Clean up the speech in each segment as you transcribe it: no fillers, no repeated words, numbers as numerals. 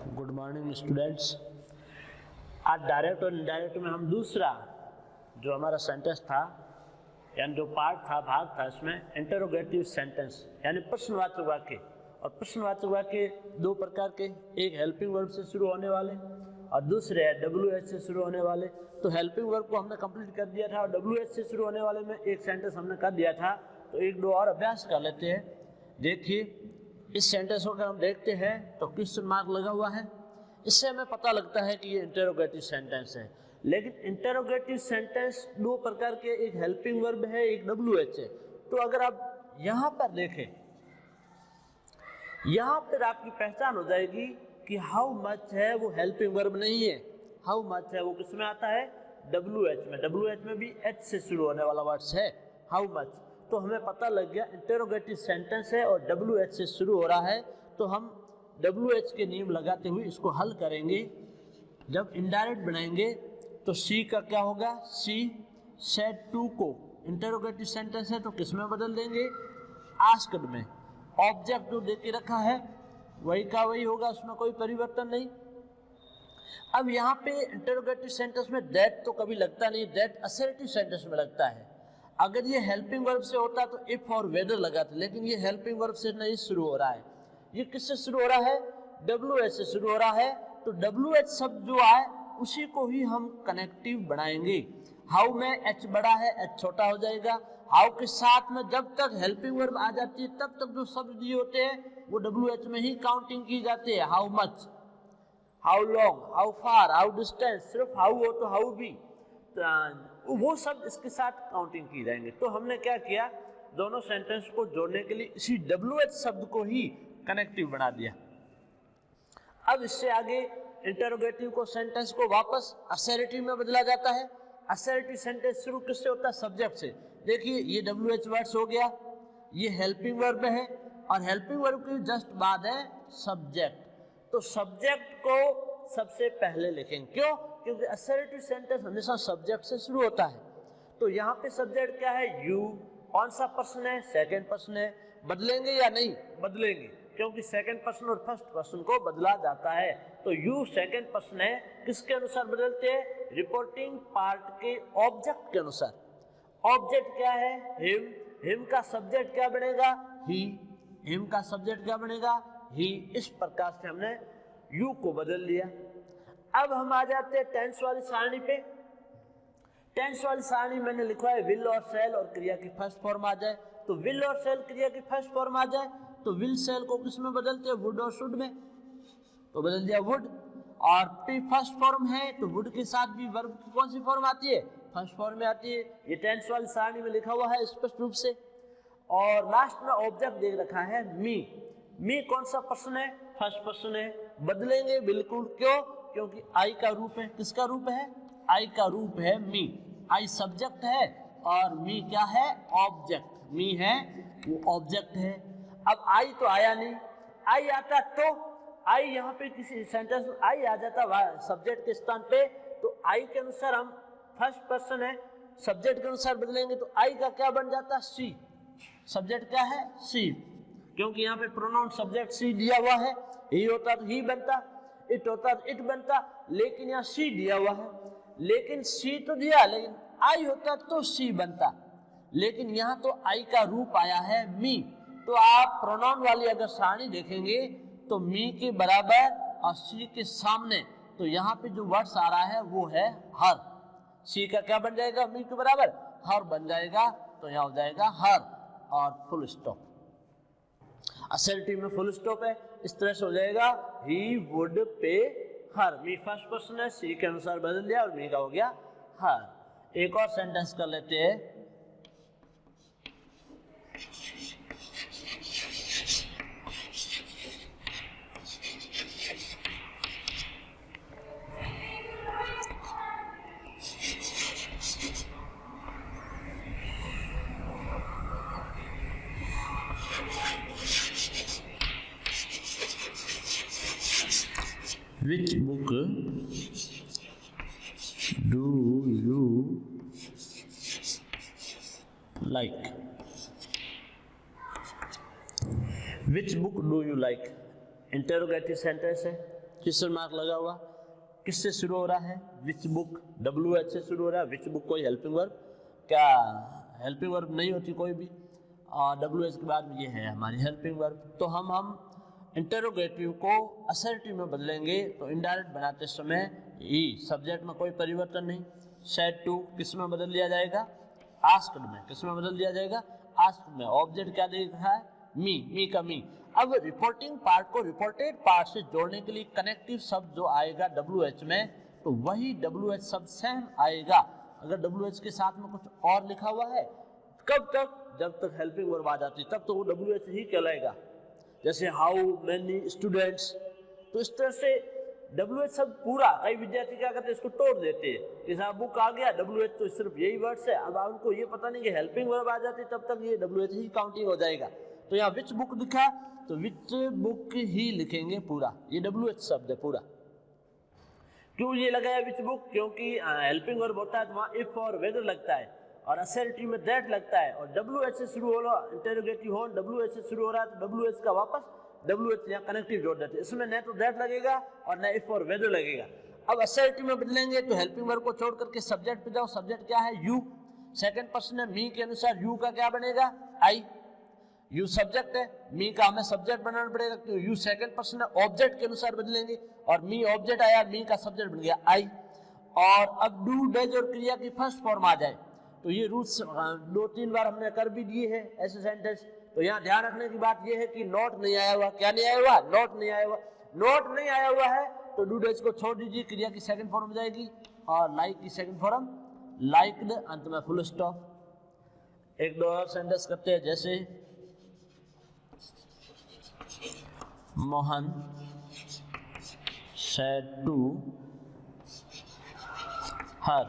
Good morning students. आज direct और indirect में हम दूसरा जो हमारा सेंटेंस था यानी जो पार्ट था, भाग था, इसमें इंटरोगेटिव सेंटेंस यानी प्रश्नवाचक वाक्य। और प्रश्नवाचक वाक्य दो प्रकार के, एक हेल्पिंग वर्ब से शुरू होने वाले और दूसरे है WH से शुरू होने वाले। तो हेल्पिंग वर्ब को हमने कंप्लीट कर दिया था और WH से शुरू होने वाले में एक सेंटेंस हमने कर दिया था। तो एक दो और अभ्यास कर लेते हैं। देखिए, इस सेंटेंस को अगर हम देखते हैं तो क्वेश्चन मार्क लगा हुआ है। इससे हमें पता लगता है कि ये इंटरोगेटिव सेंटेंस है। लेकिन इंटरोगेटिव सेंटेंस दो प्रकार के, एक हेल्पिंग वर्ब है, एक WH है। तो अगर आप यहाँ पर देखें, यहाँ पर आपकी पहचान हो जाएगी कि हाउ मच है वो हेल्पिंग वर्ब नहीं है। हाउ मच है वो किस में आता है? WH में। WH में भी H से शुरू होने वाला वर्ड्स है, हाउ मच। तो हमें पता लग गया इंटरोगेटिव सेंटेंस है और WH से शुरू हो रहा है। तो हम WH के नियम लगाते हुए इसको हल करेंगे। जब इनडायरेक्ट बनाएंगे तो C का क्या होगा? C सेड टू को इंटरोगेटिव सेंटेंस है तो किस में बदल देंगे? आस्क्ड में। ऑब्जेक्ट जो दे के रखा है वही का वही होगा, उसमें कोई परिवर्तन नहीं। अब यहाँ पे इंटरोगेटिव सेंटेंस में दैट तो कभी लगता नहीं, दैट असर्टिव सेंटेंस में लगता है। अगर ये हेल्पिंग वर्ब से होता तो इफ और वेदर लगाते, लेकिन ये हेल्पिंग वर्ब से नहीं शुरू हो रहा है। ये किससे शुरू हो रहा है? WH से शुरू हो रहा है। तो WH शब्द जो आए उसी को ही हम कनेक्टिव बनाएंगे। हाउ में H बड़ा है, H छोटा हो जाएगा। हाउ के साथ में जब तक हेल्पिंग वर्ब आ जाती है तब तक जो शब्द दिए होते हैं वो WH में ही काउंटिंग की जाती है। How much, how long, how far, how distance, सिर्फ हाउ हो तो हाउ भी, वो सब इसके साथ काउंटिंग की जाएंगे। तो हमने क्या किया, दोनों सेंटेंस को जोड़ने के लिए इसी WH शब्द को ही कनेक्टिव बना दिया। अब इससे आगे इंटरोगेटिव को सेंटेंस को वापस असर्टिव में बदला जाता है। असर्टिव सेंटेंस शुरू किससे होता है? सब्जेक्ट से। देखिए, ये WH वर्ड्स हो गया, ये हेल्पिंग वर्ब है और हेल्पिंग वर्ब के जस्ट बाद है सब्जेक्ट। तो सब्जेक्ट को सबसे पहले लिखेंगे। क्यों? क्योंकि असर्टिव सेंटेंस हमेशा सब्जेक्ट से शुरू होता है। तो यहाँ पे सब्जेक्ट क्या है? यू। कौन सा पर्सन है? सेकंड पर्सन है। बदलेंगे या नहीं? बदलेंगे, क्योंकि सेकंड पर्सन और फर्स्ट पर्सन को बदला जाता है। तो यू सेकंड पर्सन है, किसके अनुसार बदलते हैं? रिपोर्टिंग पार्ट के ऑब्जेक्ट के अनुसार। ऑब्जेक्ट क्या है? हिम। हिम का सब्जेक्ट क्या बनेगा? ही। हिम का सब्जेक्ट क्या बनेगा? ही। इस प्रकार से हमने यू को बदल दिया। अब हम आ जाते हैं टेंस वाली सारणी पे। टेंस वाली सारणी मैंने लिखा है विल और शैल और क्रिया की फर्स्ट फॉर्म आ जाए। तो विल और शैल क्रिया की फर्स्ट फॉर्म आ जाए तो विल शैल को किस में बदलते हैं? वुड और शुड में। तो बदल दिया वुड। और प्री फर्स्ट फॉर्म है तो वुड के साथ भी वर्ब की कौन सी फॉर्म आती है? फर्स्ट फॉर्म में आती है। ये टेंस वाली सारणी में लिखा हुआ है स्पष्ट रूप से। और लास्ट में ऑब्जेक्ट देख रखा है मी। मी कौन सा पर्सन है? फर्स्ट पर्सन है। बदलेंगे बिल्कुल। क्यों? क्योंकि आई का रूप है। किसका रूप है? आई का रूप है मी। आई सब्जेक्ट है और मी क्या है? ऑब्जेक्ट। मी है वो ऑब्जेक्ट है। अब आई तो आया नहीं, आई आता तो आई यहाँ पे किसी सेंटेंस में आई आ जाता सब्जेक्ट के स्थान पे, तो आई के अनुसार हम फर्स्ट पर्सन है, सब्जेक्ट के अनुसार बदलेंगे तो आई का क्या बन जाता? सी। सब्जेक्ट क्या है? सी। क्योंकि यहाँ पे प्रोनाउन सब्जेक्ट सी दिया हुआ है। ही होता तो ही बनता, इट होता तो इट बनता, लेकिन यहाँ सी दिया हुआ है। लेकिन सी तो दिया, लेकिन आई होता तो सी बनता, लेकिन यहाँ तो आई का रूप आया है मी। तो आप प्रोनाउन वाली अगर सारणी देखेंगे तो मी के बराबर और सी के सामने, तो यहाँ पे जो वर्ड्स आ रहा है वो है हर। सी का क्या बन जाएगा? मी के बराबर हर बन जाएगा। तो यहाँ हो जाएगा हर और फुल स्टॉप। असर्टिव में फुल स्टॉप है, इस तरह से हो जाएगा ही वुड पे हर। मी फर्स्ट पर्सन है, सी के अनुसार बदल दिया और मी का हो गया हर। एक और सेंटेंस कर लेते हैं। Which book do you like? Which book do you like? Interrogative sentence है। क्वेश्चन मार्क लगा हुआ, किससे शुरू हो रहा है, विच बुक, WH से शुरू हो रहा है, विच बुक कोई हेल्पिंग वर्ब, क्या हेल्पिंग वर्ब नहीं होती कोई भी, और WH के बाद ये है हमारी हेल्पिंग वर्ब। तो हम इंटरोगेटिव को असर्टिव में बदलेंगे तो इनडायरेक्ट बनाते समय ही सब्जेक्ट में कोई परिवर्तन नहीं, सेड टू किस में बदल दिया जाएगा, आस्क्ड में, किस में बदल दिया जाएगा, आस्क्ड में। ऑब्जेक्ट क्या देख रहा है, मी का मी। अब रिपोर्टिंग पार्ट को रिपोर्टेड पार्ट से जोड़ने के लिए कनेक्टिव शब्द जो आएगा WH में, तो वही WH शब्द सेम आएगा। अगर WH के साथ में कुछ और लिखा हुआ है, कब तक, जब तक हेल्पिंग वर्ब आ जाती तब तो वो WH ही कहलाएगा। जैसे हाउ मेनी स्टूडेंट्स, तो इस तरह से WH शब्द पूरा, कई विद्यार्थी क्या करते हैं इसको तोड़ देते हैं कि साहब बुक आ गया, WH तो सिर्फ यही वर्ड्स है। अब उनको ये पता नहीं कि हेल्पिंग वर्ब आ जाती तब तक ये WH ही काउंटिंग हो जाएगा। तो यहाँ विच बुक लिखा तो विच बुक ही लिखेंगे पूरा, ये WH शब्द है पूरा। क्यों ये लगाया विच बुक, क्योंकि हेल्पिंग वर्ब होता है तो वहाँ इफ और वेदर लगता है, और असर्टिव में दैट लगता है, और WH से शुरू हो रहा, इंटरोगेटिव हो WH से शुरू हो रहा है तो WH का वापस WH यहाँ कनेक्टिव जोड़ देते हैं, इसमें न तो दैट लगेगा और न इफ और वेदर लगेगा। अब असर्टिव में बदलेंगे तो हेल्पिंग वर्ब को छोड़ करके सब्जेक्ट पे जाओ, सब्जेक्ट क्या है, यू, सेकंड पर्सन है, मी के अनुसार यू का क्या बनेगा, आई, यू सब्जेक्ट है, मी का हमें सब्जेक्ट बनाना पड़ेगा क्योंकि यू सेकंड पर्सन है, ऑब्जेक्ट के अनुसार बदलेंगे, और मी ऑब्जेक्ट आया, मी का सब्जेक्ट बन गया आई। और अब डू डज और क्रिया की फर्स्ट फॉर्म आ जाए तो ये रूल्स 2-3 बार हमने कर भी दिए हैं ऐसे सेंटेंस। तो यहाँ ध्यान रखने की बात ये है कि नोट नहीं आया हुआ, क्या नहीं आया हुआ, नोट नहीं आया हुआ, नोट नहीं आया हुआ है तो डू डज को छोड़ दीजिए, क्रिया की सेकंड फॉर्म जाएगी, और लाइक की सेकंड फॉर्म लाइक्ड, अंत में फुल स्टॉप। एक दो और सेंटेंस करते हैं, जैसे Mohan said to her,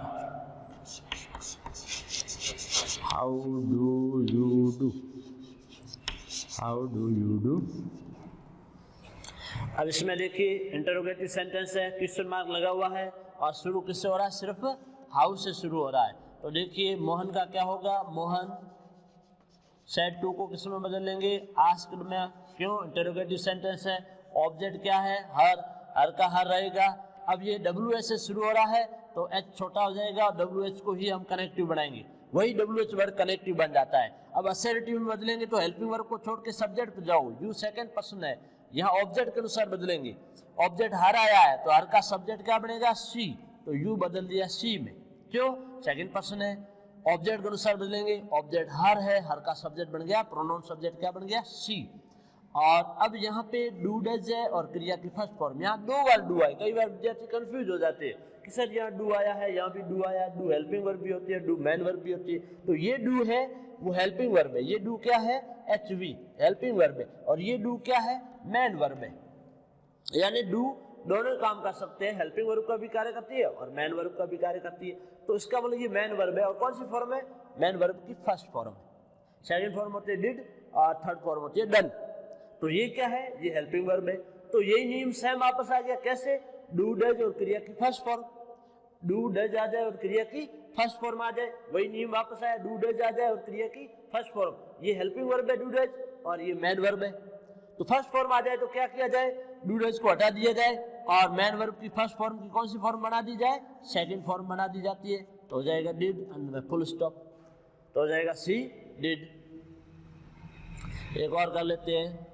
how do you do, how do you do। अब इसमें देखिए इंटरोगेटिव सेंटेंस है, क्वेश्चन मार्क लगा हुआ है, और शुरू किससे हो रहा है, सिर्फ हाउ से शुरू हो रहा है। तो देखिए मोहन का क्या होगा, मोहन सेड टू को किस में बदल लेंगे, आस्क्ड में, क्यों, इंटरोगेटिव सेंटेंस है, ऑब्जेक्ट क्या है, हर का हर रहेगा। अब ये WH से शुरू हो रहा है तो H छोटा हो जाएगा और WH को ही हम कनेक्टिव बनाएंगे, वही WH वर्ड कनेक्टिव बन जाता है। अब असर्टिव में बदलेंगे तो हेल्पिंग वर्ब को छोड़ के सब्जेक्ट पे जाओ, यू सेकंड पर्सन है, यहाँ ऑब्जेक्ट के अनुसार बदलेंगे, ऑब्जेक्ट हर आया है तो हर का सब्जेक्ट क्या बनेगा, सी, तो यू बदल दिया सी में, क्यों, सेकंड पर्सन है, ऑब्जेक्ट के अनुसार बदलेंगे, ऑब्जेक्ट हर है, हर का सब्जेक्ट बन गया, प्रोनाउन सब्जेक्ट क्या बन गया, सी। और अब यहाँ पे डू डज है और क्रिया की फर्स्ट फॉर्म, यहाँ 2 बार डू आए, कई बार विद्यार्थी कंफ्यूज हो जाते हैं कि सर यहाँ डू आया है, यहाँ भी डू आया, डू हेल्पिंग वर्ब भी होती है, डू मैन वर्ब भी होती है। तो ये डू है वो हेल्पिंग वर्ब है, ये डू क्या है, HV हेल्पिंग वर्ब है, और ये डू क्या है, मैन वर्ब है। यानी डू दोनों काम कर सकते हैं, हेल्पिंग वर्ब का भी कार्य करती है और मैन वर्ब का भी कार्य करती है। तो इसका मतलब ये मैन वर्ब है, और कौन सी फॉर्म है, मैन वर्ब की फर्स्ट फॉर्म है, सेकंड फॉर्म होती है डिड, और थर्ड फॉर्म होती है डन। तो ये क्या है, ये हेल्पिंग वर्ब है। तो यही नियम सेम वापस आ गया, कैसे, डू डज और क्रिया की फर्स्ट फॉर्म, डू डज आ जाए और क्रिया की फर्स्ट फॉर्म आ जाए, वही नियम वापस आया, डू डज आ जाए और क्रिया की फर्स्ट फॉर्म, ये हेल्पिंग वर्ब है डू डज, और ये मैन वर्ब है। तो फर्स्ट फॉर्म आ जाए तो क्या किया जाए, डू डज को हटा दिया जाए और मैन वर्ब की फर्स्ट फॉर्म की कौन सी फॉर्म बना दी जाए, सेकंड फॉर्म बना दी जाती है, तो हो जाएगा डिड एंड फुल स्टॉप, तो हो जाएगा सी डिड। एक और कर लेते हैं,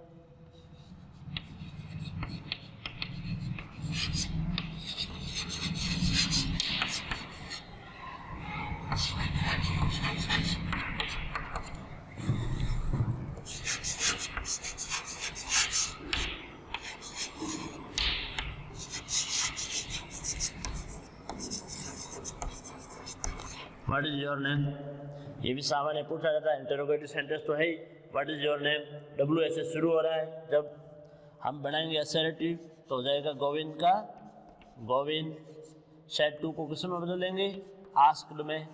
व्हाट इज योर नेम, ये भी सामान्य पूछा जाता है, इंटरोगेटिव सेंटेंस तो है ही, what is your name, WH से शुरू हो रहा है, जब हम बनाएंगे असर्टिव तो हो जाएगा गोविंद का, गोविंद, सेड टू को किस में बदलेंगे, आस्क्ड में,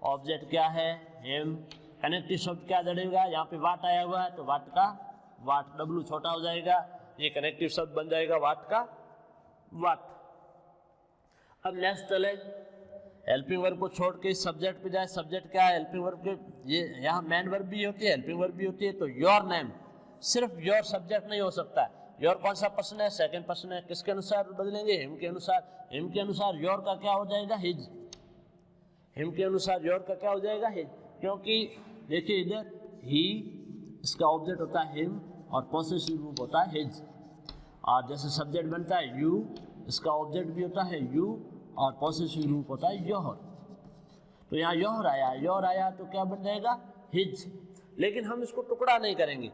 ऑब्जेक्ट क्या है, हिम, कनेक्टिव शब्द क्या जड़ेगा, यहाँ पे वाट आया हुआ है तो वाट का वाट, W छोटा हो जाएगा, ये कनेक्टिव शब्द बन जाएगा वाट का वाट। अब नेक्स्ट चले, हेल्पिंग वर्ब को छोड़ के सब्जेक्ट पे जाए, सब्जेक्ट क्या है, हेल्पिंग वर्ब के, ये यहाँ मैन वर्ब भी होती है, हेल्पिंग वर्ब भी होती है। तो योर नेम, सिर्फ योर सब्जेक्ट नहीं हो सकता, योर कौन सा पर्सन है, सेकंड पर्सन है, किसके अनुसार बदलेंगे, हिम के अनुसार। हिम के अनुसार योर का क्या हो जाएगा, हिज। हिम के अनुसार योर का क्या हो जाएगा, हिज, क्योंकि देखिए इधर ही इसका ऑब्जेक्ट होता है हिम और पॉसेसिव रूप होता है हिज। और जैसे सब्जेक्ट बनता है यू, इसका ऑब्जेक्ट भी होता है यू और पॉसेसिव रूप होता है योर। तो यहाँ योर आया तो क्या बन जाएगा, हिज। लेकिन हम इसको टुकड़ा नहीं करेंगे,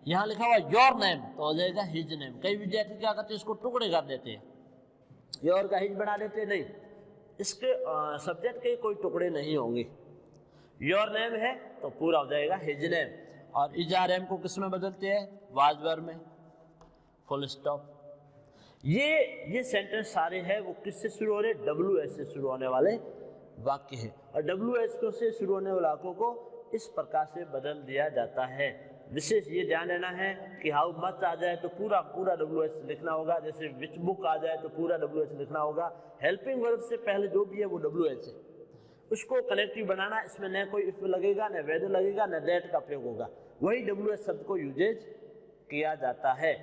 यहाँ लिखा हुआ योर नेम तो हो जाएगा हिज नेम। कई विद्यार्थी क्या करते हैं, इसको टुकड़े कर देते हैं, योर का हिज बना देते हैं। नहीं, इसके सब्जेक्ट के कोई टुकड़े नहीं होंगे। योर नेम है तो पूरा हो जाएगा हिज नेम। और इज आर एम को किस में बदलते हैं, वाज वर्ब में, फुल स्टॉप। ये सेंटेंस सारे हैं वो किससे शुरू हो रहे, WH से शुरू होने वाले वाक्य है। और WH से शुरू होने वाले वाक्यों को इस प्रकार से बदल दिया जाता है। विशेष ये ध्यान देना है कि हाउ मच आ जाए तो पूरा WH लिखना होगा, जैसे विच बुक आ जाए तो पूरा WH लिखना होगा। हेल्पिंग वर्ब से पहले जो भी है वो WH है, उसको कनेक्टिव बनाना। इसमें न कोई इफ लगेगा, न वेदर लगेगा, न दैट का प्रयोग होगा, वही WH शब्द को यूजेज किया जाता है।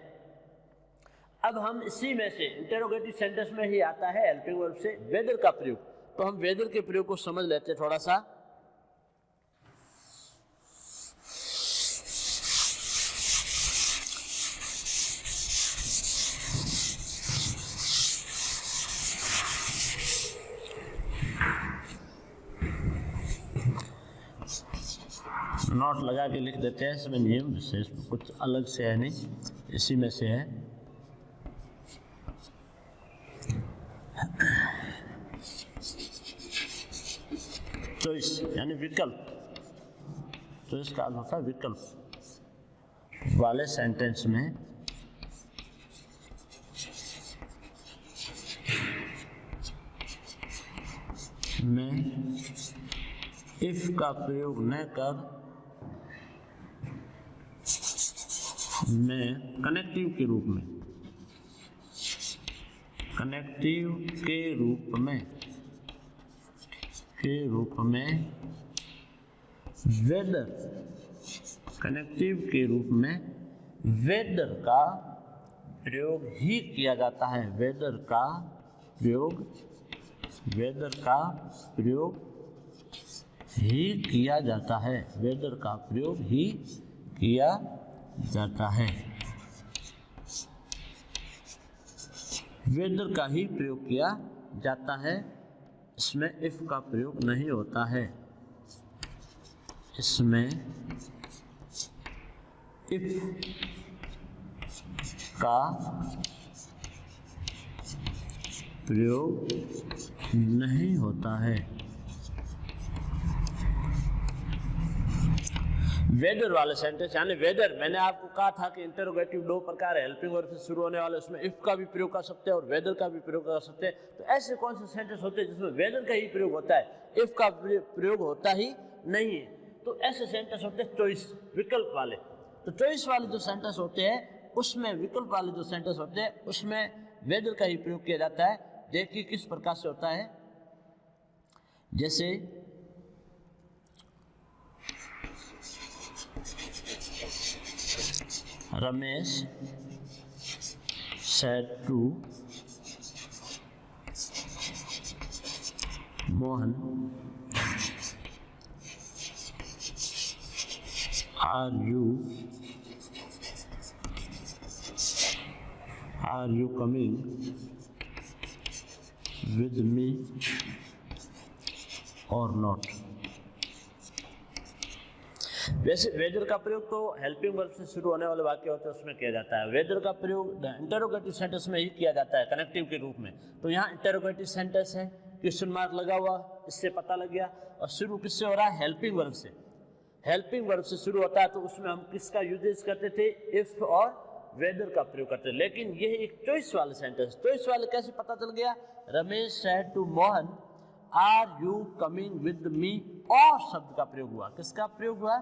अब हम इसी में से इंटरोगेटिव सेंटेंस में ही आता है हेल्पिंग वर्ब से वेदर का प्रयोग। तो हम वेदर के प्रयोग को समझ लेते हैं थोड़ा सा। नोट लगा के लिख देते हैं, इसमें नियम विशेष कुछ अलग से है नहीं, इसी में से है। चॉइस यानी विकल्प, चॉइस का अर्थ होता है विकल्प वाले सेंटेंस में मैं इफ का प्रयोग न कर मैं कनेक्टिव के रूप में, कनेक्टिव के रूप में वेदर, कनेक्टिव के रूप में वेदर का प्रयोग ही किया जाता है। वेदर का प्रयोग ही किया जाता है, वेदर का प्रयोग ही किया जाता है, वेदर का ही प्रयोग किया जाता है। इसमें इफ का प्रयोग नहीं होता है, इसमें इफ का प्रयोग नहीं होता है। वेदर वाले सेंटेंस यानी वेदर, मैंने आपको कहा था कि इंटरोगेटिव दो प्रकार है, हेल्पिंग वर्ब से शुरू होने वाले, उसमें इफ का भी प्रयोग कर सकते हैं और वेदर का भी प्रयोग कर सकते हैं। तो ऐसे कौन से सेंटेंस होते हैं जिसमें वेदर का ही प्रयोग होता है, इफ का प्रयोग होता ही नहीं है? तो ऐसे सेंटेंस होते हैं चॉइस, विकल्प वाले। तो चॉइस वाले जो सेंटेंस होते हैं उसमें, विकल्प वाले जो सेंटेंस होते हैं उसमें वेदर का ही प्रयोग किया जाता है। देखिए किस प्रकार से होता है, जैसे Ramesh said to Mohan, are you coming with me or not? वैसे वेदर का प्रयोग तो हेल्पिंग वर्ब से शुरू होने वाले वाक्य होते हैं उसमें किया जाता है। वेदर का प्रयोग इंटरोगेटिव सेंटेंस में ही किया जाता है, कनेक्टिव के रूप में। तो यहाँ इंटरोगेटिव सेंटेंस है, क्वेश्चन मार्क लगा हुआ, इससे पता लग गया। और शुरू किससे हो रहा है, हेल्पिंग वर्ब से। हेल्पिंग वर्ब से शुरू होता है तो उसमें हम किसका यूजेज करते थे, इफ और वेदर का प्रयोग करते थे। लेकिन ये एक चॉइस वाले सेंटेंस, चॉइस वाले कैसे पता चल गया, Ramesh said to Mohan are you coming with me, और शब्द का प्रयोग हुआ। किसका प्रयोग हुआ,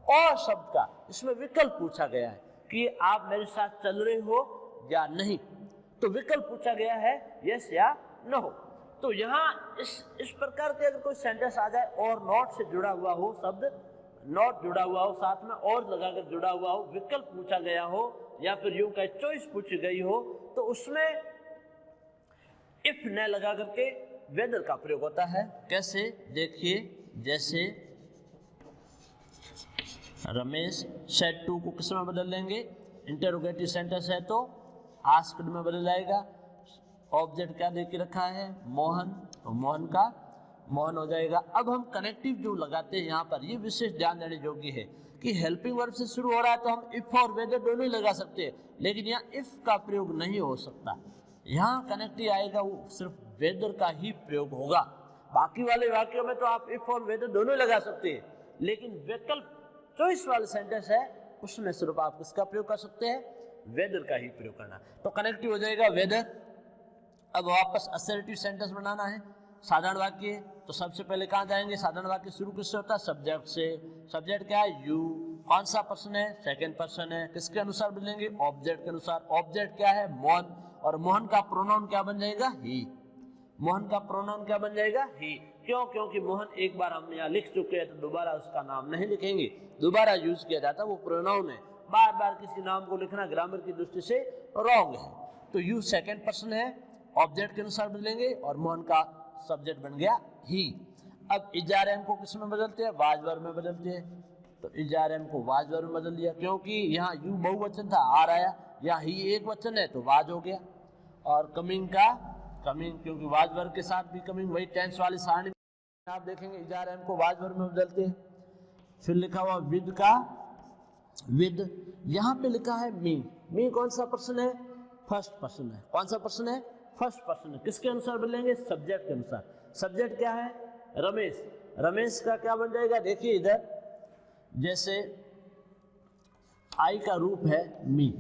और शब्द का। इसमें विकल्प पूछा गया है कि आप मेरे साथ चल रहे हो या नहीं, तो विकल्प पूछा गया है यस या नो। तो यहाँ इस प्रकार के अगर कोई सेंटेंस आ जाए और नॉट से जुड़ा हुआ हो, शब्द नॉट जुड़ा हुआ हो, साथ में और लगाकर जुड़ा हुआ हो, विकल्प पूछा गया हो, या फिर यूं का चॉइस पूछी गई हो, तो उसमें इफ न लगा करके वेदर का प्रयोग होता है। कैसे, देखिए, जैसे रमेश सेड टू को किस में बदल लेंगे, इंटरोगेटिव सेंटेंस है तो आस्क्ड में बदल जाएगा। ऑब्जेक्ट क्या दे के रखा है, मोहन, तो मोहन का मोहन हो जाएगा। अब हम कनेक्टिव जो लगाते हैं यहाँ पर, ये विशेष ध्यान देने योग्य है कि हेल्पिंग वर्ब से शुरू हो रहा है तो हम इफ और वेदर दोनों ही लगा सकते हैं, लेकिन यहाँ इफ का प्रयोग नहीं हो सकता। यहाँ कनेक्टिव आएगा वो सिर्फ वेदर का ही प्रयोग होगा। बाकी वाले वाक्यों में तो आप इफ और वेदर दोनों ही लगा सकते हैं, लेकिन विकल्प चॉइस वाले सेंटेंस है उसमें सिर्फ आप किसका प्रयोग कर सकते हैं, वेदर का ही प्रयोग करना। तो कनेक्टिव हो जाएगा वेदर। अब वापस असर्टिव सेंटेंस बनाना है, साधारण वाक्य। तो सबसे पहले कहाँ जाएंगे, साधारण वाक्य शुरू किससे होता है, सब्जेक्ट से। सब्जेक्ट क्या है, यू। कौन सा पर्सन है, सेकंड पर्सन है। किसके अनुसार बदलेंगे, ऑब्जेक्ट के अनुसार। ऑब्जेक्ट क्या है, मोहन, और मोहन का प्रोनाउन क्या बन जाएगा, ही। मोहन का प्रोनाउन क्या बन जाएगा, ही। क्यों, क्योंकि मोहन एक बार हम यहाँ लिख चुके हैं तो दोबारा उसका नाम नहीं लिखेंगे, दोबारा यूज किया जाता, वो प्रोनाउन है। बार बार किसी नाम को लिखना ग्रामर की दृष्टि से रॉन्ग है। तो यू सेकंड पर्सन है, ऑब्जेक्ट के अनुसार बदलेंगे, और मोहन का सब्जेक्ट बन गया ही। अब इजारम को किस में बदलते हैं, वाज वर्ब में बदलते हैं। तो इजारम को वाज वर्ब में बदल दिया, क्योंकि यहाँ यू बहुवचन था, आ रहा है, यहाँ ही एक वचन है तो वाज हो गया। और कमिंग का कमिंग, क्योंकि वाज वर्ब के साथ भी कमिंग, वही टेंस वाली सारणी आप देखेंगे इजारम को वाज वर्ब में बदलते हैं। फिर लिखा हुआ विद का विद, यहाँ पे लिखा है मी। मी कौन सा पर्सन है, फर्स्ट पर्सन है। कौन सा पर्सन है, फर्स्ट पर्सन है। किसके अनुसार बदलेंगे, सब्जेक्ट के अनुसार। सब्जेक्ट क्या है, रमेश। रमेश का क्या बन जाएगा, देखिए इधर, जैसे आई का रूप है मी।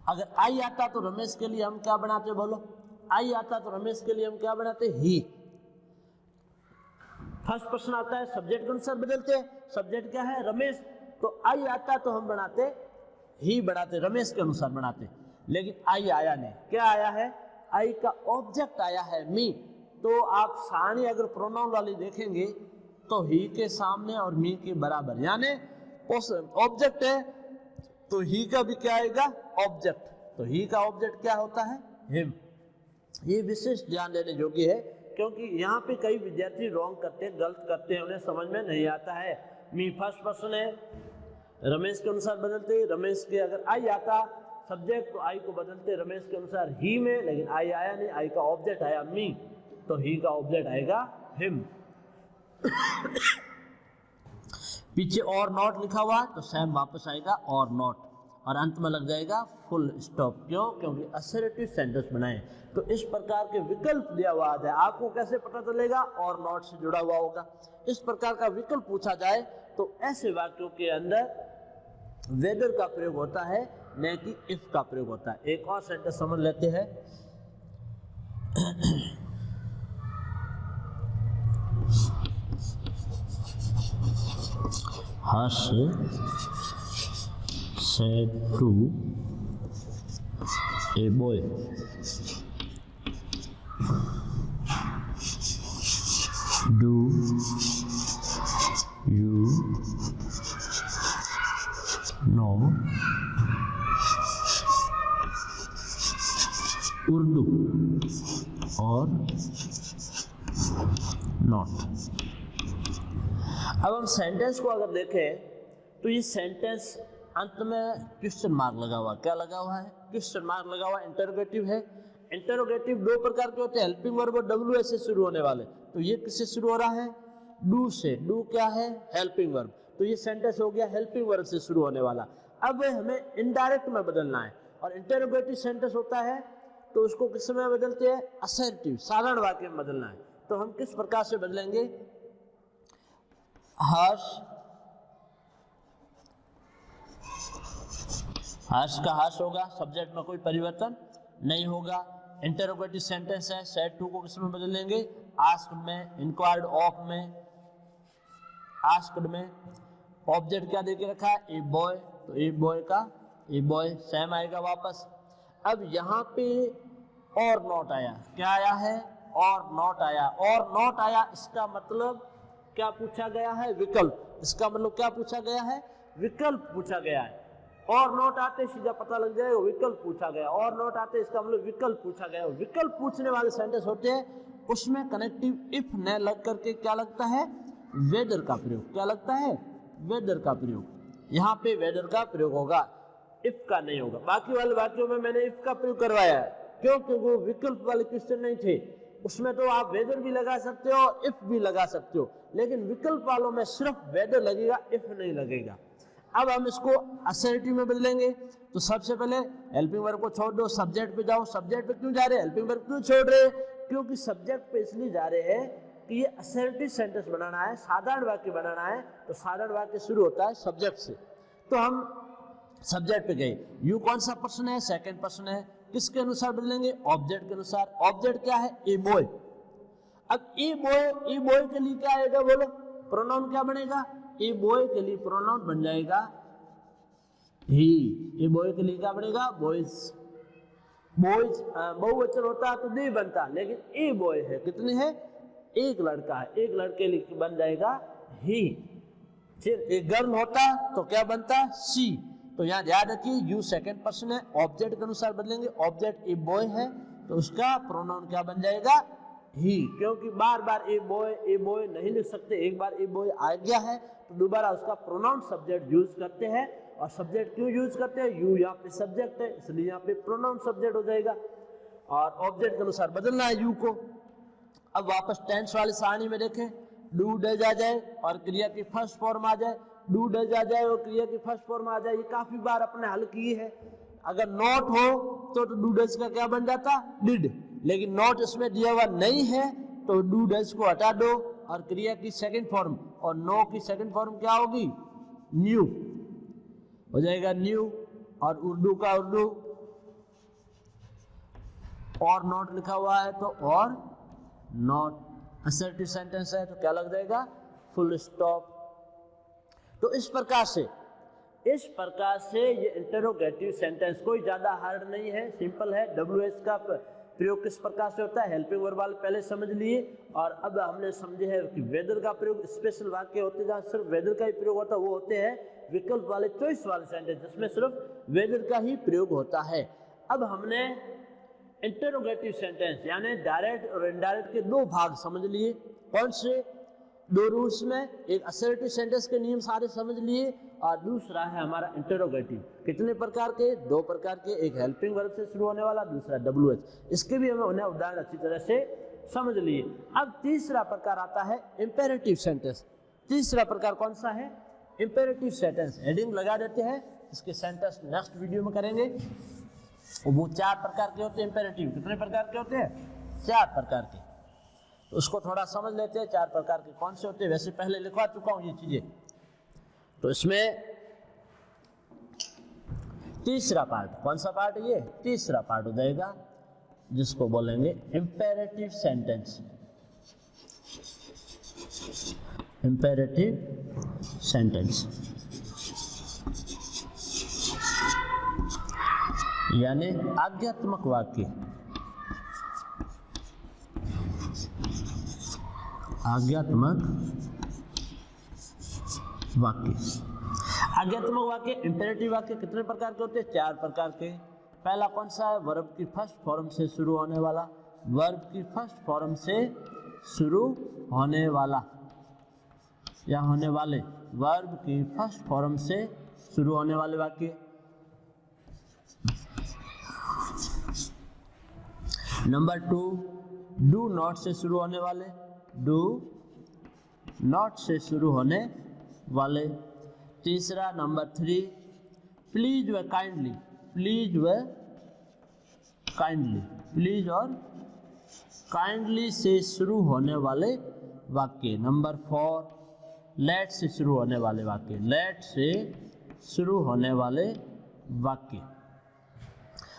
अगर आई आता तो रमेश के लिए हम क्या बनाते, बोलो, आई आता तो रमेश के लिए हम क्या बनाते, ही। फर्स्ट पर्सन आता है, सब्जेक्ट के अनुसार बदलते हैं। सब्जेक्ट क्या है, रमेश, तो आई आता तो हम बनाते ही, बनाते रमेश के अनुसार बनाते। लेकिन आई आया नहीं, क्या आया है, आई का ऑब्जेक्ट आया है मी। तो आप सारणी अगर प्रोनाउन वाली देखेंगे तो ही के सामने और मी के बराबर, यानी ऑब्जेक्ट है तो ही का भी क्या आएगा, ऑब्जेक्ट। तो ही का ऑब्जेक्ट क्या होता है, हिम। ये विशेष ध्यान देने योग्य है, क्योंकि यहाँ पे कई विद्यार्थी रॉन्ग करते हैं, गलत करते हैं, उन्हें समझ में नहीं आता है। मी फर्स्ट पर्सन है, रमेश के अनुसार बदलते, रमेश के अगर आई आता सब्जेक्ट तो आई को बदलते रमेश के अनुसार ही में, लेकिन आई आया नहीं, आई का ऑब्जेक्ट आया मी, तो ही का ऑब्जेक्ट आएगा हिम। पीछे और नॉट लिखा हुआ तो सेम वापस आएगा और नॉट, और अंत में लग जाएगा फुल स्टॉप। क्यों, क्योंकि असर्टिव सेंटेंस बनाए। तो इस प्रकार के विकल्प दिया हुआ है, आपको कैसे पता चलेगा, और नॉट से जुड़ा हुआ होगा। इस प्रकार का विकल्प पूछा जाए तो ऐसे वाक्यों के अंदर वेदर का प्रयोग होता है, न कि इफ का प्रयोग होता है। एक और सेंटेंस समझ लेते हैं। हर्ष said to a boy, do you know Urdu और नॉट। अब हम सेंटेंस को अगर देखें तो ये सेंटेंस अंत में क्वेश्चन मार्क लगा हुआ, क्या लगा हुआ है, क्वेश्चन मार्क लगा हुआ, इंटरोगेटिव है। इंटरोगेटिव दो प्रकार के होते हैं, हेल्पिंग वर्ब और डब्ल्यू एस से शुरू होने वाले। तो ये किससे शुरू हो रहा है, डू से। डू क्या है, हेल्पिंग वर्ब। तो ये सेंटेंस हो गया हेल्पिंग वर्ब से शुरू होने वाला। अब हमें इनडायरेक्ट में बदलना है, और इंटरोगेटिव सेंटेंस होता है तो उसको किस में बदलते हैं, असर्टिव, साधारण वाक्य में बदलना है। तो हम किस प्रकार से बदलेंगे, हर्ष, हर्ष का हर्ष होगा, सब्जेक्ट में कोई परिवर्तन नहीं होगा। इंटरोगेटिव सेंटेंस है, सेड टू को किस में बदलेंगे, आस्क्ड में, इंक्वायर्ड ऑफ में, आस्क्ड में। ऑब्जेक्ट क्या देके रखा है, ए बॉय, तो ए बॉय का ए बॉय सेम आएगा वापस। अब यहाँ पे और नॉट आया, क्या आया है, और नॉट आया। और नॉट आया, इसका मतलब क्या पूछा गया है, विकल्प। इसका मतलब क्या पूछा गया है, विकल्प पूछा गया है। और नॉट आते सीधा पता लग जाएगा विकल्प पूछा गया, और नॉट आते इसका मतलब विकल्प पूछा गया। विकल्प पूछने वाले सेंटेंस होते हैं उसमें कनेक्टिव इफ न लग करके क्या लगता है, वेदर का प्रयोग। क्या लगता है, वेदर का प्रयोग। यहाँ पे वेदर का प्रयोग होगा, इफ का नहीं होगा। बाकी वाले वाक्यों में मैंने इफ का प्रयोग करवाया है, क्यों? क्योंकि वो विकल्प वाले क्वेश्चन नहीं थे, उसमें तो आप वेदर भी लगा सकते हो और इफ भी लगा सकते हो, लेकिन विकल्प वालों में सिर्फ वेदर लगेगा, इफ नहीं लगेगा। अब हम इसको असर्टिव में बदलेंगे। तो सबसे पहले हेल्पिंग वर्ब को छोड़ दो, सब्जेक्ट पे जाओ। सब्जेक्ट पे क्यों जा रहे हैं, हेल्पिंग वर्ब क्यों छोड़ रहे हैं? क्योंकि सब्जेक्ट पे इसलिए जा रहे हैं कि ये असर्टिव सेंटेंस बनाना है, साधारण वाक्य बनाना है, तो साधारण वाक्य शुरू होता है सब्जेक्ट से। तो हम सब्जेक्ट पे गए। यू कौन सा पर्सन है, सेकंड पर्सन है। किसके अनुसार बदलेंगे, ऑब्जेक्ट के अनुसार। ऑब्जेक्ट क्या है, ए बॉय। अब ए बॉय के लिए क्या आएगा, बोलो प्रोनाउन क्या बनेगा, ए बॉय के लिए प्रोनाउन बन जाएगा ही। ए बॉय के लिए क्या बनेगा, बॉयज। बॉयज बहुवचन होता तो नहीं बनता, लेकिन ए बॉय है, कितने हैं, एक लड़का है, एक लड़के लिए बन जाएगा ही। फिर एक गर्ल होता तो क्या बनता, सी। तो यहाँ याद रखिए यू सेकंड पर्सन है, ऑब्जेक्ट के अनुसार बदलेंगे। ऑब्जेक्ट ए बॉय है तो उसका प्रोनाउन क्या बन जाएगा, ही। क्योंकि बार बार ए बॉय नहीं लिख सकते, एक बार ए बॉय आ गया है तो दोबारा उसका प्रोनाउन सब्जेक्ट यूज करते हैं। और सब्जेक्ट क्यों यूज करते हैं, यू यहाँ पे सब्जेक्ट है इसलिए यहाँ पे प्रोनाउन सब्जेक्ट हो जाएगा, और ऑब्जेक्ट के अनुसार बदलना है यू को। अब वापस टेंस वाली सारणी में देखें, डू डज आ जाए और क्रिया की फर्स्ट फॉर्म आ जाए, डू डज आ जाए और क्रिया की फर्स्ट फॉर्म आ जाए, ये काफी बार अपने हल की है। अगर नॉट हो तो डू डज का क्या बन जाता, डिड। लेकिन नॉट इसमें दिया हुआ नहीं है तो डू डज को हटा दो और क्रिया की सेकंड फॉर्म, और नो की सेकंड फॉर्म क्या होगी, न्यू हो जाएगा, न्यू। और उर्दू का उर्दू, और नॉट लिखा हुआ है तो और नॉट। असर्टिव सेंटेंस है तो क्या लग जाएगा, फुल स्टॉप। तो इस प्रकार से ये इंटरोगेटिव सेंटेंस कोई ज्यादा हार्ड नहीं है, सिंपल है। WH का प्रयोग किस प्रकार से होता है, हेल्पिंग वर्ब वाले पहले समझ लिए, और अब हमने समझे है कि वेदर का प्रयोग, स्पेशल वाक्य होते हैं जहाँ सिर्फ वेदर का ही प्रयोग होता है, वो होते हैं विकल्प वाले, चॉइस वाले सेंटेंस जिसमें सिर्फ वेदर का ही प्रयोग होता है। अब हमने इंटरोगेटिव सेंटेंस यानी डायरेक्ट और इनडायरेक्ट के दो भाग समझ लिए। कौन से दो रूल्स में, एक असर्टिव सेंटेंस के नियम सारे समझ लिए, और दूसरा है हमारा इंटरोगेटिव। कितने प्रकार के, दो प्रकार के, एक हेल्पिंग वर्ब से शुरू होने वाला, दूसरा WH। इसके भी हमें उन्हें उदाहरण अच्छी तरह से समझ लिए। अब तीसरा प्रकार आता है इंपेरेटिव सेंटेंस। तीसरा प्रकार कौन सा है, इंपेरेटिव सेंटेंस। हेडिंग लगा देते हैं, इसके सेंटेंस नेक्स्ट वीडियो में करेंगे। वो 4 प्रकार के होते हैं इंपेरेटिव। कितने प्रकार के होते हैं, 4 प्रकार के। तो उसको थोड़ा समझ लेते हैं 4 प्रकार के कौन से होते हैं। वैसे पहले लिखवा चुका हूं ये चीजें। तो इसमें तीसरा पार्ट, कौन सा पार्ट है ये, तीसरा पार्ट हो जाएगा, जिसको बोलेंगे इंपेरेटिव सेंटेंस। इंपेरेटिव सेंटेंस यानी आज्ञात्मक वाक्य। आज्ञात्मक वाक्य। आज्ञात्मक वाक्य, इंपेरेटिव वाक्य कितने प्रकार के होते हैं, 4 प्रकार के। पहला कौन सा है, वर्ब की फर्स्ट फॉर्म से शुरू होने वाला। वर्ब की फर्स्ट फॉर्म से शुरू होने वाला या होने वाले, वर्ब की फर्स्ट फॉर्म से शुरू होने वाले वाक्य। नंबर 2, डू नॉट से शुरू होने वाले, डू नॉट से शुरू होने वाले। तीसरा नंबर 3, प्लीज व काइंडली, प्लीज व काइंडली, प्लीज और काइंडली से शुरू होने वाले वाक्य। नंबर 4, लेट से शुरू होने वाले वाक्य, लेट से शुरू होने वाले वाक्य।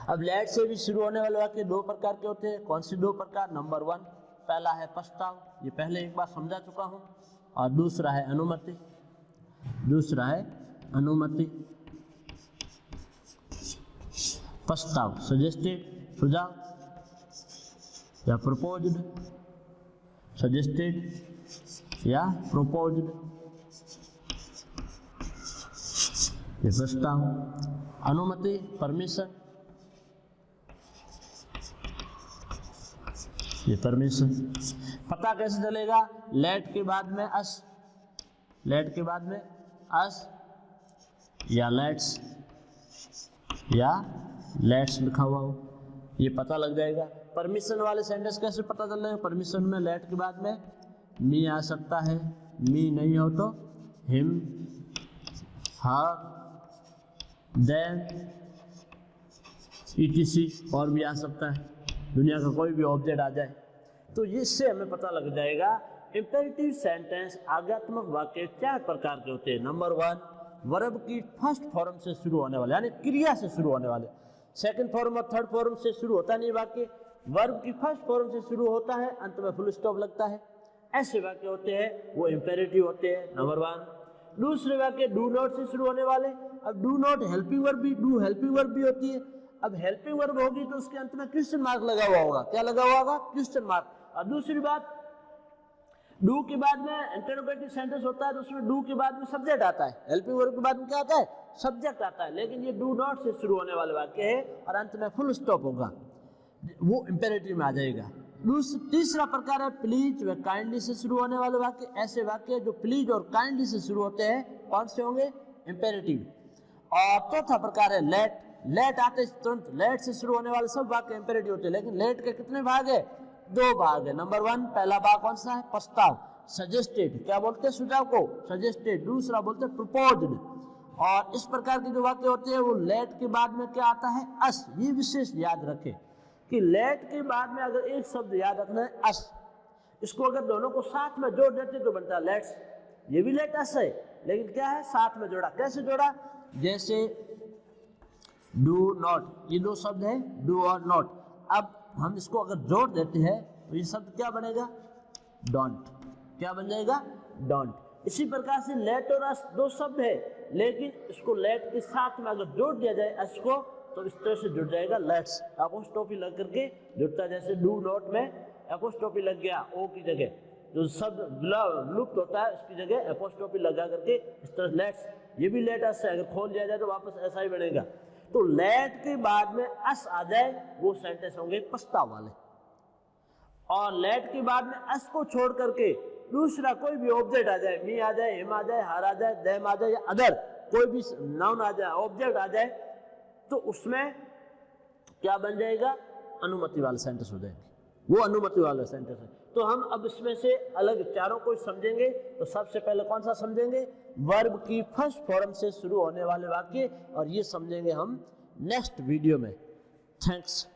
अब लेट से भी शुरू होने वाले वाक्य 2 प्रकार के होते हैं। कौन से 2 प्रकार, नंबर 1 पहला है प्रस्ताव, ये पहले एक बार समझा चुका हूं, और दूसरा है अनुमति। दूसरा है अनुमति। प्रस्ताव, सजेस्टेड, सुझाव या प्रपोज्ड, सजेस्टेड या प्रपोज्ड। ये प्रस्ताव, अनुमति परमिशन, ये परमिशन। पता कैसे चलेगा? लेट के बाद में अस, लेट के बाद में अस या लेट्स लिखा हुआ हो, ये पता लग जाएगा। परमिशन वाले सेंटेंस कैसे पता चल जाएगा? परमिशन में लेट के बाद में मी आ सकता है, मी नहीं हो तो हिम, हर, देम, ईटीसी और भी आ सकता है, दुनिया का कोई भी ऑब्जेक्ट आ जाए। तो इससे हमें पता लग जाएगा इंपेरेटिव सेंटेंस आज्ञात्मक वाक्य 4 प्रकार के होते हैं। नंबर 1, वर्ब की फर्स्ट फॉर्म से शुरू होने वाले, यानी क्रिया से शुरू होने वाले। सेकंड फॉर्म और थर्ड फॉर्म से शुरू होता नहीं वाक्य, वर्ब की फर्स्ट फॉर्म से शुरू होता है, अंत में फुल स्टॉप लगता है। ऐसे वाक्य होते हैं, वो इंपेरेटिव होते हैं। नंबर 1। दूसरे वाक्य डू नॉट से शुरू होने वाले। अब डू नॉट हेल्पिंग वर्ब भी, डू हेल्पिंग वर्ब भी होती है। अब हेल्पिंग वर्ब होगी तो उसके अंत में क्वेश्चन मार्क लगा हुआ होगा। क्या लगा हुआ होगा? Question mark. और दूसरी बात, डू के बाद में इंटरोगेटिव सेंटेंस होता है तो उसमें डू के बाद में सब्जेक्ट आता है, हेल्पिंग वर्ब के बाद में क्या आता है? सब्जेक्ट आता है। लेकिन ये डू नॉट से शुरू होने वाले वाक्य है और अंत में फुल स्टॉप होगा, वो इंपेरेटिव में आ जाएगा। तीसरा प्रकार है प्लीज व काइंडली से शुरू होने वाले वाक्य। ऐसे वाक्य जो प्लीज और काइंडली से शुरू होते हैं कौन से होंगे? इंपेरेटिव। और चौथा प्रकार है लेट। लेट आते तुरंत, लेट से शुरू होने वाले सब वाक्य इंपेरेटिव होते हैं। लेकिन लेट के कितने भाग है? 2 भाग है। नंबर 1, पहला भाग कौन सा है? प्रस्ताव, सजेस्टेड। क्या बोलते हैं सुझाव को? सजेस्टेड। दूसरा बोलते हैं प्रपोज्ड। और इस प्रकार के जो वाक्य होते हैं वो लेट के बाद में क्या आता है? अस। ये विशेष याद रखें कि लेट के बाद में अगर एक शब्द याद रखना है अस, इसको अगर दोनों को साथ में जोड़ देते तो बनता है लेट्स। ये भी लेट अस है, लेकिन क्या है? साथ में जोड़ा। कैसे जोड़ा? जैसे डू नॉट, ये 2 शब्द है, डू और नॉट। अब हम इसको अगर जोड़ देते हैं तो ये शब्द क्या बनेगा? डोंट। क्या बन जाएगा? डोंट। इसी प्रकार से लेट और अस 2 शब्द है, लेकिन इसको लेट के साथ में अगर जोड़ दिया जाए अस को तो इस तरह से जुड़ जाएगा लेट्स। एपोस्ट्रोफी लग करके जुड़ता है। जैसे डू नॉट में एपोस्ट्रोफी लग गया ओ की जगह, जो शब्द लुप्त होता है उसकी जगह एपोस्ट्रोफी लगा करके इस तरह लेट्स। ये भी लेट अस है, अगर खोल दिया जाए तो वापस ऐसा ही बनेगा। तो लेट के बाद में अस आ जाए वो सेंटेंस होंगे प्रस्ताव वाले। और लेट के बाद में अस को छोड़ करके दूसरा कोई भी ऑब्जेक्ट आ जाए, मी आ जाए, हिम आ जाए, हर आ जाए, देम आ जाए या अदर कोई भी नाउन आ जाए, ऑब्जेक्ट आ जाए, तो उसमें क्या बन जाएगा? अनुमति वाला सेंटेंस हो जाएंगे, वो अनुमति वाला सेंटेंस है। तो हम अब इसमें से अलग चारों को समझेंगे। तो सबसे पहले कौन सा समझेंगे? वर्ब की फर्स्ट फॉर्म से शुरू होने वाले वाक्य, और ये समझेंगे हम नेक्स्ट वीडियो में। थैंक्स।